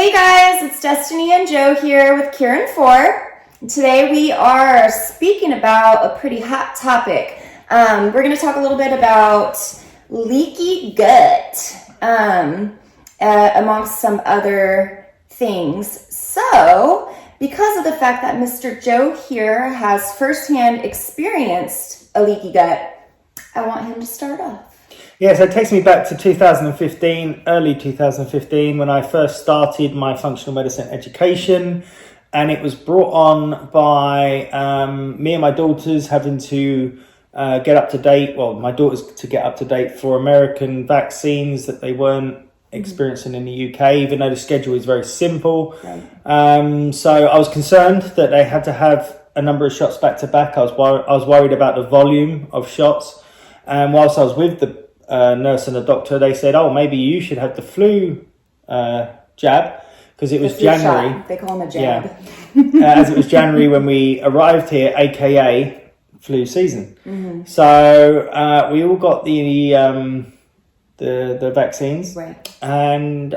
Hey guys, it's Destiny and Joe here with Kieran Four. Today we are speaking about a pretty hot topic. We're going to talk a little bit about leaky gut, amongst some other things. So, because of the fact that Mr. Joe here has firsthand experienced a leaky gut, I want him to start off. Yeah, so it takes me back to 2015, early 2015, when I first started my functional medicine education. And it was brought on by me and my daughters having to get up to date. Well, my daughters to get up to date for American vaccines that they weren't experiencing in the UK, even though the schedule is very simple. Right. So I was concerned that they had to have a number of shots back to back. I was worried about the volume of shots. And whilst I was with the nurse and the doctor, they said, "Oh, maybe you should have the flu jab," because it was January. Shot. They call them a jab. Yeah. As it was January when we arrived here, aka flu season. Mm-hmm. So we all got the vaccines, right. And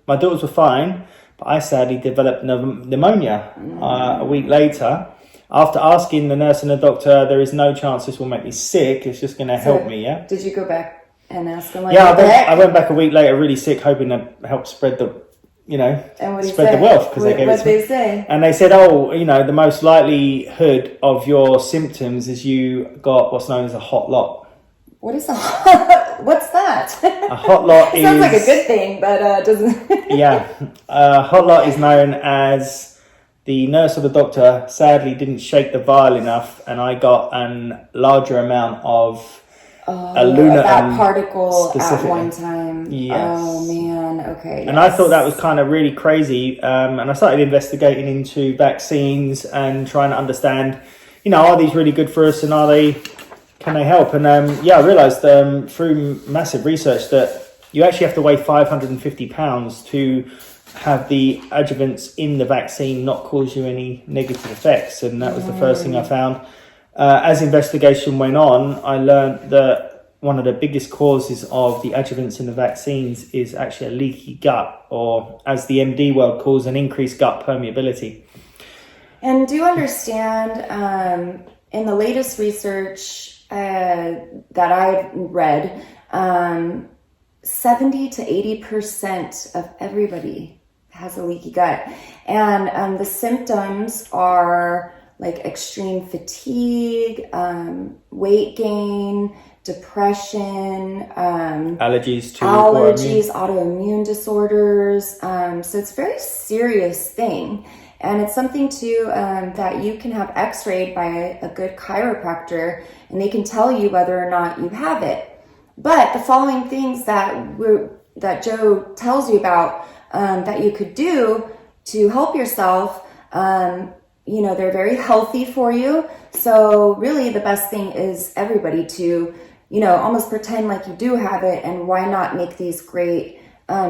my daughters were fine, but I sadly developed pneumonia a week later. After asking the nurse and the doctor, there is no chance this will make me sick. It's just going to help me, yeah? Did you go back and ask them? I went back a week later really sick, hoping to help spread the, spread the wealth. What they say? And they said, the most likelihood of your symptoms is you got what's known as a hot lot. What is what's that? A hot lot sounds like a good thing, but it doesn't. Yeah. A hot lot is known as... The nurse or the doctor sadly didn't shake the vial enough, and I got a larger amount of aluminum that particle at one time. Yes. Oh man, okay. And I thought that was kind of really crazy, and I started investigating into vaccines and trying to understand, are these really good for us, and can they help? And I realised through massive research that you actually have to weigh 550 pounds to have the adjuvants in the vaccine not cause you any negative effects. And that was the first thing I found. As investigation went on, I learned that one of the biggest causes of the adjuvants in the vaccines is actually a leaky gut, or as the MD world calls, an increased gut permeability. And do you understand, in the latest research that I've read, 70 to 80% of everybody has a leaky gut, and the symptoms are like extreme fatigue, weight gain, depression, allergies, autoimmune disorders. So it's a very serious thing, and it's something too that you can have x-rayed by a good chiropractor, and they can tell you whether or not you have it. But the following things that Joe tells you about that you could do to help yourself, they're very healthy for you. So really the best thing is everybody to, almost pretend like you do have it, and why not make these great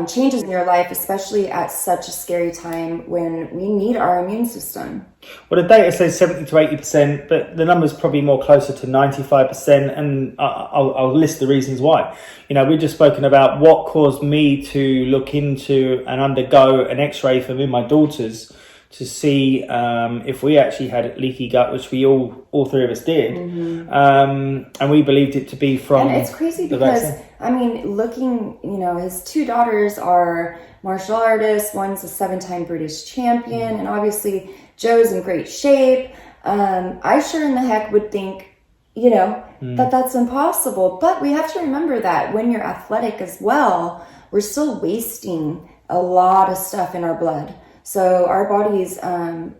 changes in your life, especially at such a scary time when we need our immune system. Well, the data says 70 to 80%, but the number's probably more closer to 95%, and I'll list the reasons why. We've just spoken about what caused me to look into and undergo an x-ray for me and my daughters to see if we actually had leaky gut, which we all three of us did. Mm-hmm. And we believed it to be from... And it's crazy because, looking, his two daughters are martial artists. One's a 7-time British champion. And obviously Joe's in great shape. I sure in the heck would think, that's impossible. But we have to remember that when you're athletic as well, we're still wasting a lot of stuff in our blood. So our bodies, are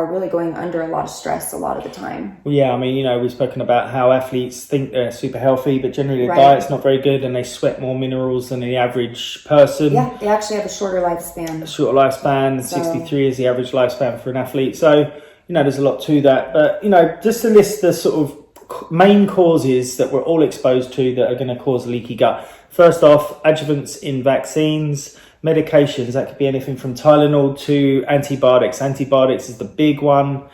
really going under a lot of stress a lot of the time. Well, yeah, we've spoken about how athletes think they're super healthy, but generally their diet's not very good, and they sweat more minerals than the average person. Yeah, they actually have a shorter lifespan. 63 is the average lifespan for an athlete. So, there's a lot to that. But, just to list the sort of main causes that we're all exposed to that are going to cause leaky gut. First off, adjuvants in vaccines. Medications, that could be anything from Tylenol to antibiotics. Antibiotics is the big one.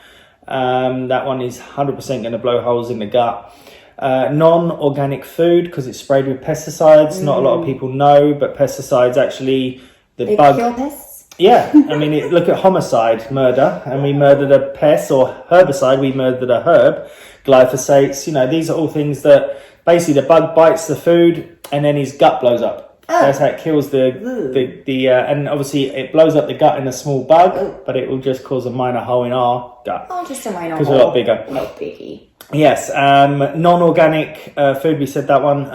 That one is 100% going to blow holes in the gut. Non-organic food, because it's sprayed with pesticides. Not a lot of people know, but pesticides actually They kill pests? Yeah, I mean, look at homicide, murder, and we murdered a pest, or herbicide, we murdered a herb, glyphosates, these are all things that basically the bug bites the food and then his gut blows up. Oh. That's how it kills and obviously it blows up the gut in a small bug, but it will just cause a minor hole in our gut. Oh, just a minor hole. Because we're a lot bigger. No biggie. Yes, non-organic food, we said that one.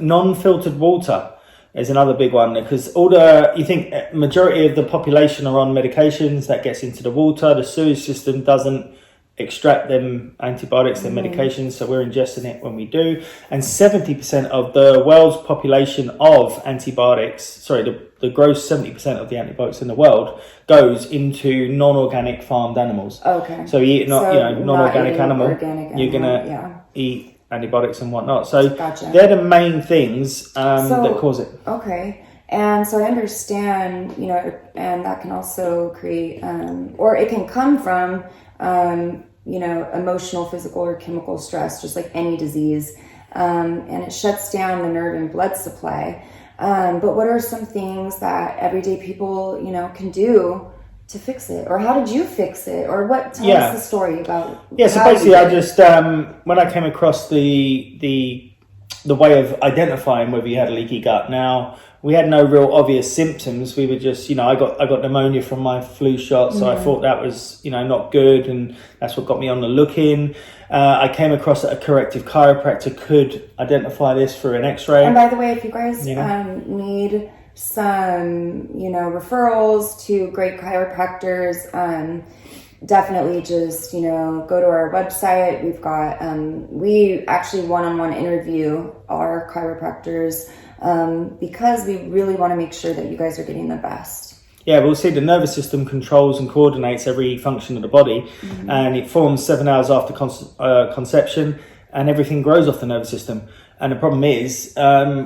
Non-filtered water is another big one, because you think majority of the population are on medications that gets into the water. The sewage system doesn't extract them antibiotics, their medications, so we're ingesting it when we do. And 70% of the world's population of antibiotics, the gross 70% of the antibiotics in the world goes into non-organic farmed animals. Okay. So you eat non-organic animal, you're gonna yeah. eat antibiotics and whatnot. So Gotcha. they're the main things that cause it. Okay. And so I understand, and that can also create, or it can come from, emotional, physical, or chemical stress, just like any disease. And it shuts down the nerve and blood supply. But what are some things that everyday people, can do to fix it? Or how did you fix it? Or tell us the story about. Yeah, so basically I just, when I came across the way of identifying whether you had a leaky gut. Now, we had no real obvious symptoms. We were just, I got pneumonia from my flu shot, so I thought that was, not good, and that's what got me on the look-in. I came across that a corrective chiropractor could identify this through an X-ray. And by the way, if you guys need some, referrals to great chiropractors, definitely just, go to our website. We've got, we actually one-on-one interview our chiropractors because we really want to make sure that you guys are getting the best. Yeah, we'll see the nervous system controls and coordinates every function of the body, and it forms 7 hours after conception, and everything grows off the nervous system. And the problem is,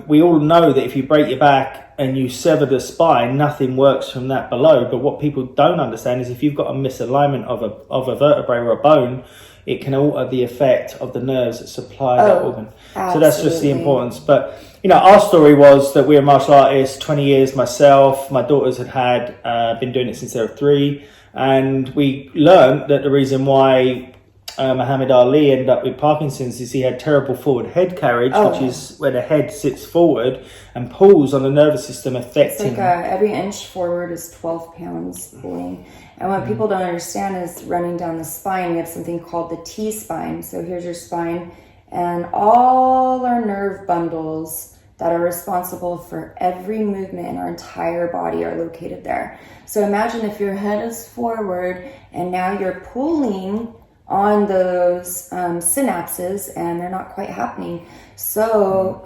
we all know that if you break your back and you sever the spine, nothing works from that below. But what people don't understand is if you've got a misalignment of a vertebrae or a bone, it can alter the effect of the nerves that supply that organ. Absolutely. So that's just the importance. But, our story was that we're martial artists, 20 years myself. My daughters had been doing it since they were 3. And we learned that the reason why Muhammad Ali ended up with Parkinson's is he had terrible forward head carriage, which is where the head sits forward and pulls on the nervous system, affecting. It's like every inch forward is 12 pounds pulling. And what people don't understand is running down the spine, we have something called the T-spine. So here's your spine, and all our nerve bundles that are responsible for every movement in our entire body are located there. So imagine if your head is forward and now you're pulling on those synapses and they're not quite happening. So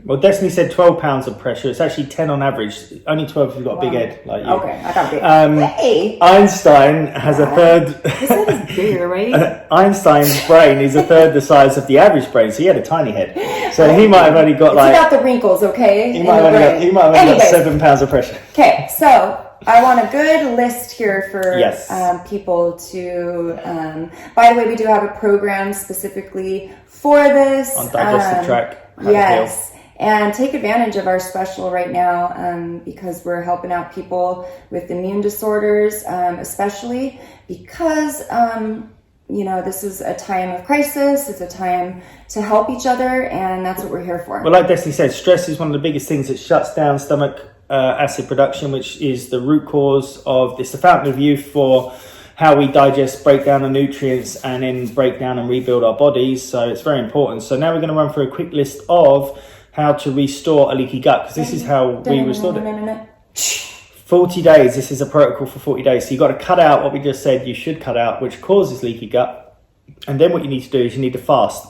well, Destiny said 12 pounds of pressure. It's actually 10 on average. Only 12 if you've got a big head like you. Okay, I got big. Hey. Einstein has a third. His head is bigger, right? Einstein's brain is a third the size of the average brain, so he had a tiny head. So he might have only got it's about the wrinkles, okay? He might have only got 7 pounds of pressure. Okay, so I want a good list here for people to. By the way, we do have a program specifically for this. On digestive tract. Yes. And take advantage of our special right now because we're helping out people with immune disorders, especially because, this is a time of crisis. It's a time to help each other, and that's what we're here for. Well, like Destiny said, stress is one of the biggest things that shuts down stomach acid production, which is the root cause of this, the fountain of youth for how we digest, break down the nutrients, and then break down and rebuild our bodies. So it's very important. So now we're going to run through a quick list of how to restore a leaky gut, because this is how we restored it. 40 days. This is a protocol for 40 days. So you've got to cut out what we just said you should cut out, which causes leaky gut. And then what you need to do is you need to fast.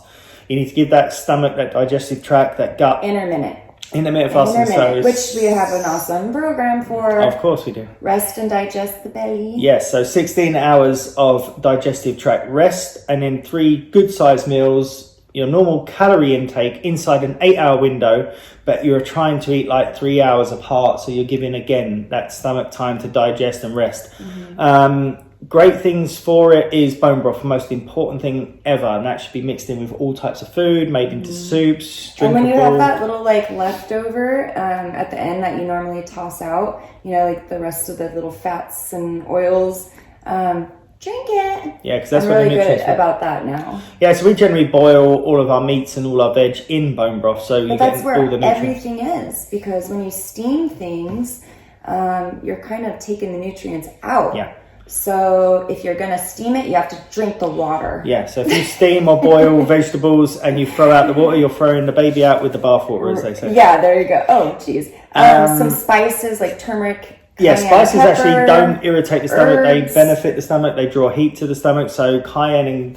You need to give that stomach, that digestive tract, that gut. Intermittent fasting. Which we have an awesome program for. Of course we do. Rest and digest the belly. Yes, so 16 hours of digestive tract rest, and then 3 good sized meals, your normal calorie intake inside an 8-hour window, but you're trying to eat like 3 hours apart, so you're giving again that stomach time to digest and rest. great things for it is bone broth, the most important thing ever, and that should be mixed in with all types of food, made into soups, drinkable. And when you have that little like leftover at the end that you normally toss out, you know, like the rest of the little fats and oils, drink it. Yeah, because that's I'm what really the good nutrients about that now. Yeah, so we generally boil all of our meats and all our veg in bone broth, so you get all the nutrients. Everything is, because when you steam things, you're kind of taking the nutrients out. Yeah. So if you're going to steam it, you have to drink the water. Yeah, so if you steam or boil vegetables and you throw out the water, you're throwing the baby out with the bathwater, as they say. Yeah, there you go. Oh, geez. Some spices like turmeric. Yeah, spices pepper, actually don't irritate the stomach. herbs. They benefit the stomach. They draw heat to the stomach. So cayenne and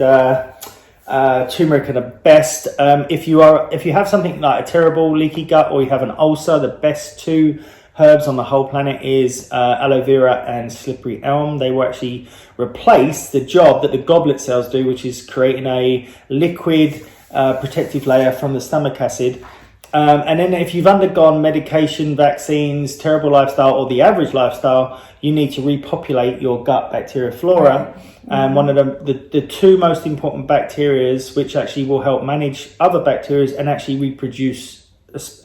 turmeric are the best. If you have something like a terrible leaky gut or you have an ulcer, the best two herbs on the whole planet is aloe vera and slippery elm. They will actually replace the job that the goblet cells do, which is creating a liquid protective layer from the stomach acid. And then if you've undergone medication, vaccines, terrible lifestyle, or the average lifestyle, you need to repopulate your gut bacteria flora. And one of the two most important bacterias, which actually will help manage other bacteria and actually reproduce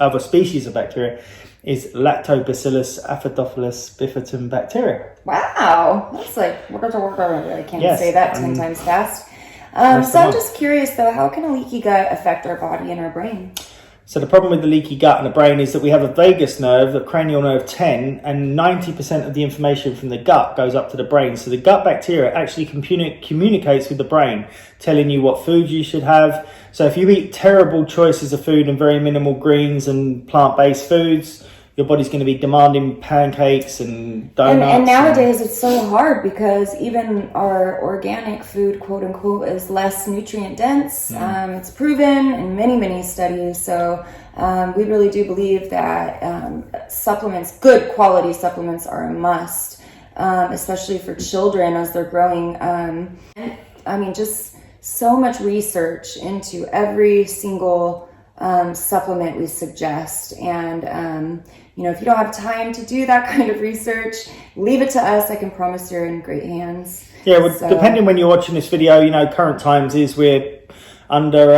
other species of bacteria, is Lactobacillus acidophilus bifidum bacteria. Wow, that's like, I can't say that 10 times fast. So I'm just curious though, how can a leaky gut affect our body and our brain? So the problem with the leaky gut and the brain is that we have a vagus nerve, the cranial nerve 10, and 90% of the information from the gut goes up to the brain. So the gut bacteria actually communicates with the brain, telling you what food you should have. So if you eat terrible choices of food and very minimal greens and plant-based foods, your body's going to be demanding pancakes and donuts. And nowadays it's so hard because even our organic food, quote unquote, is less nutrient dense. It's proven in many, many studies. So we really do believe that supplements, good quality supplements, are a must, especially for children as they're growing. I mean, just so much research into every single supplement we suggest. And you know, if you don't have time to do that kind of research, leave it to us. I can promise you're in great hands. Yeah, well, depending when you're watching this video, you know, current times is we're under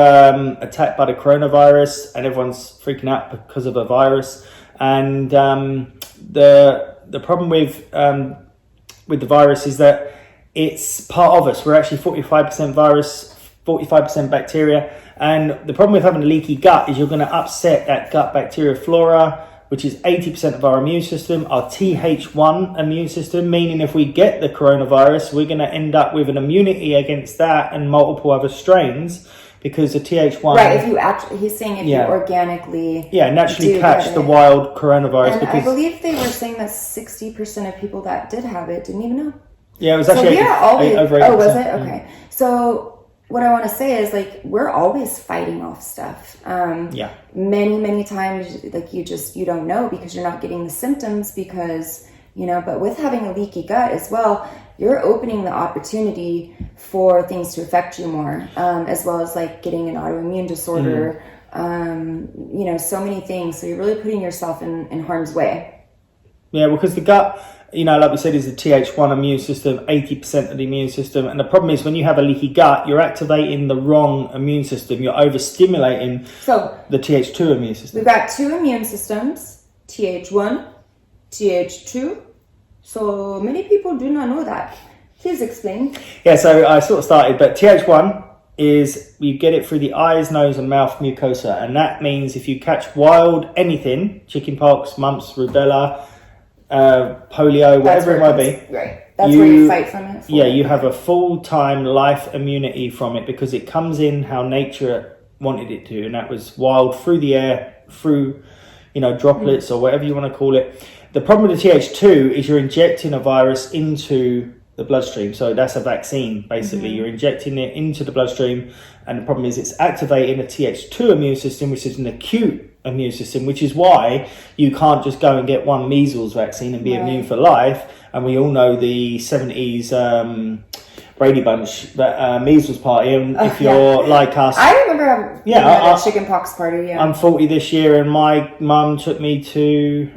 attack by the coronavirus and everyone's freaking out because of a virus. And the problem with the virus is that it's part of us. We're actually 45% virus, 45% bacteria. And the problem with having a leaky gut is you're going to upset that gut bacteria flora, which is 80% of our immune system, our Th1 immune system, meaning if we get the coronavirus, we're going to end up with an immunity against that and multiple other strains because the Th1... Right, if you actually, he's saying if you organically... Yeah, naturally catch the wild coronavirus. And because I believe they were saying that 60% of people that did have it didn't even know. Yeah, it was actually over 80%. Oh, was it? Okay. So what I want to say is, like, we're always fighting off stuff. Many times, like, you don't know because you're not getting the symptoms because, you know, but with having a leaky gut as well, you're opening the opportunity for things to affect you more, as well as like getting an autoimmune disorder, you know, so many things. So you're really putting yourself in harm's way. Yeah, because the gut, you know, like we said, is the Th1 immune system, 80% of the immune system. And the problem is when you have a leaky gut, you're activating the wrong immune system. You're overstimulating the Th2 immune system. We've got two immune systems, Th1, Th2. So many people do not know that. Please explain. Yeah, so I sort of started, but Th1 is you get it through the eyes, nose and mouth mucosa. And that means if you catch wild anything, chickenpox, mumps, rubella, polio, whatever it might be. Right. That's where you fight from it. Yeah, you have a full-time life immunity from it because it comes in how nature wanted it to. And that was wild through the air, through, you know, droplets or whatever you want to call it. The problem with the Th2 is you're injecting a virus into the bloodstream. So that's a vaccine, basically. You're injecting it into the bloodstream. And the problem is it's activating a Th2 immune system, which is an acute immune system, which is why you can't just go and get one measles vaccine and be immune for life. And we all know the 70s Brady Bunch, that measles party. And if you're like us... I remember a chickenpox party, yeah. I'm 40 this year and my mum took me to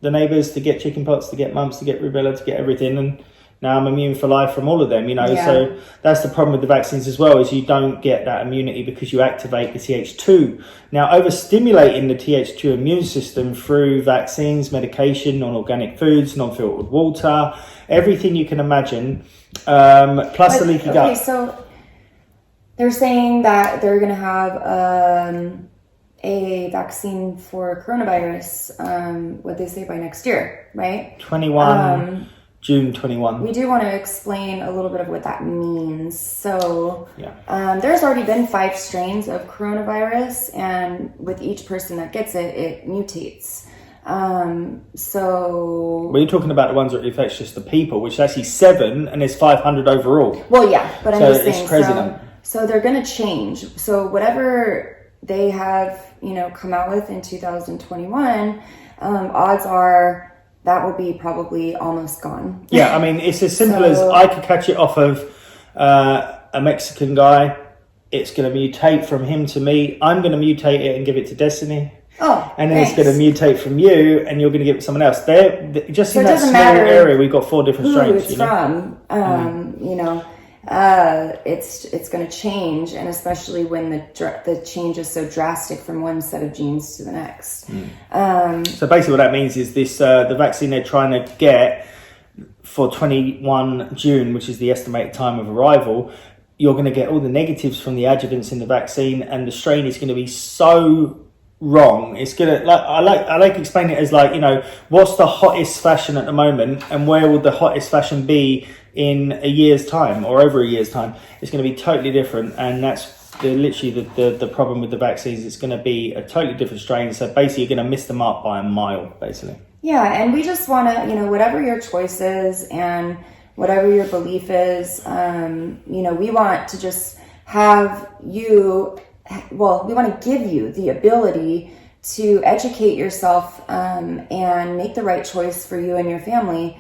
the neighbours to get chickenpox, to get mumps, to get rubella, to get everything. And Now I'm immune for life from all of them, Yeah. So that's the problem with the vaccines as well, is you don't get that immunity because you activate the Th2. Now, overstimulating the Th2 immune system through vaccines, medication, non-organic foods, non-filtered water, everything you can imagine, plus the leaky gut. Okay, so they're saying that they're going to have a vaccine for coronavirus, what they say, by next year, right? June 21. We do want to explain a little bit of what that means. So yeah. There's already been 5 strains of coronavirus, and with each person that gets it, it mutates. So... Well, you're talking about the ones that affects just the people, which is actually 7, and there's 500 overall. Well, yeah, but I'm just saying, it's crazy. So they're going to change. So whatever they have, come out with in 2021, odds are that will be probably almost gone. Yeah, I mean, it's as simple as I could catch it off of a Mexican guy. It's going to mutate from him to me. I'm going to mutate it and give it to Destiny. Oh, and then thanks. It's going to mutate from you, and you're going to give it to someone else. Just in that small area, we've got 4 different strains. It's from, it's going to change, and especially when the change is so drastic from one set of genes to the next. So basically, what that means is this: the vaccine they're trying to get for 21 June, which is the estimated time of arrival. You're going to get all the negatives from the adjuvants in the vaccine, and the strain is going to be so wrong. It's gonna I like explaining it as what's the hottest fashion at the moment, and where will the hottest fashion be in a year's time or over a year's time? It's going to be totally different, and that's literally the problem with the vaccines. It's going to be a totally different strain, so basically you're going to miss them up by a mile, basically. Yeah, and we just want to, whatever your choice is and whatever your belief is, we want to just have you. Well, we want to give you the ability to educate yourself and make the right choice for you and your family.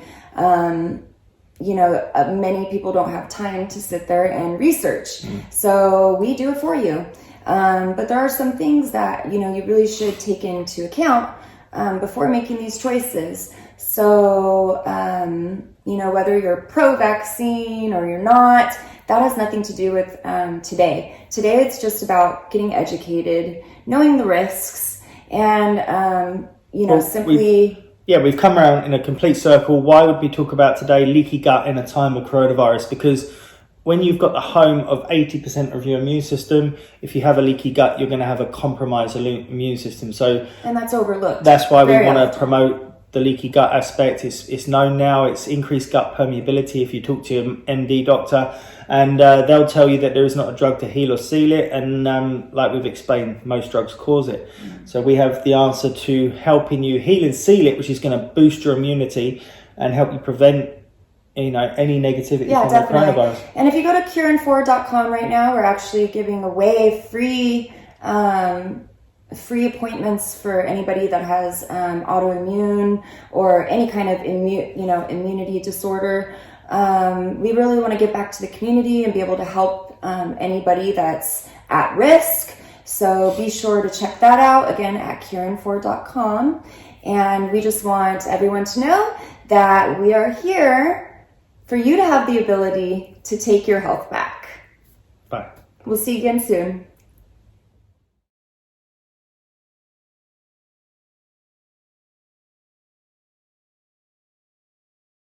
Many people don't have time to sit there and research. So we do it for you. But there are some things that, you really should take into account before making these choices. So, whether you're pro-vaccine or you're not, that has nothing to do with today. Today, it's just about getting educated, knowing the risks, and, simply... We've come around in a complete circle. Why would we talk about today leaky gut in a time of coronavirus? Because when you've got the home of 80% of your immune system, if you have a leaky gut, you're going to have a compromised immune system. And that's overlooked. That's why we want to promote the leaky gut aspect. It's known now. It's increased gut permeability if you talk to an MD doctor, and they'll tell you that there is not a drug to heal or seal it, and like we've explained, most drugs cause it. So we have the answer to helping you heal and seal it, which is going to boost your immunity and help you prevent any negativity from the coronavirus. And if you go to curein4.com right now, we're actually giving away free appointments for anybody that has autoimmune or any kind of immunity disorder. We really want to get back to the community and be able to help anybody that's at risk. So be sure to check that out again at curein4.com. And we just want everyone to know that we are here for you to have the ability to take your health back. Bye. We'll see you again soon.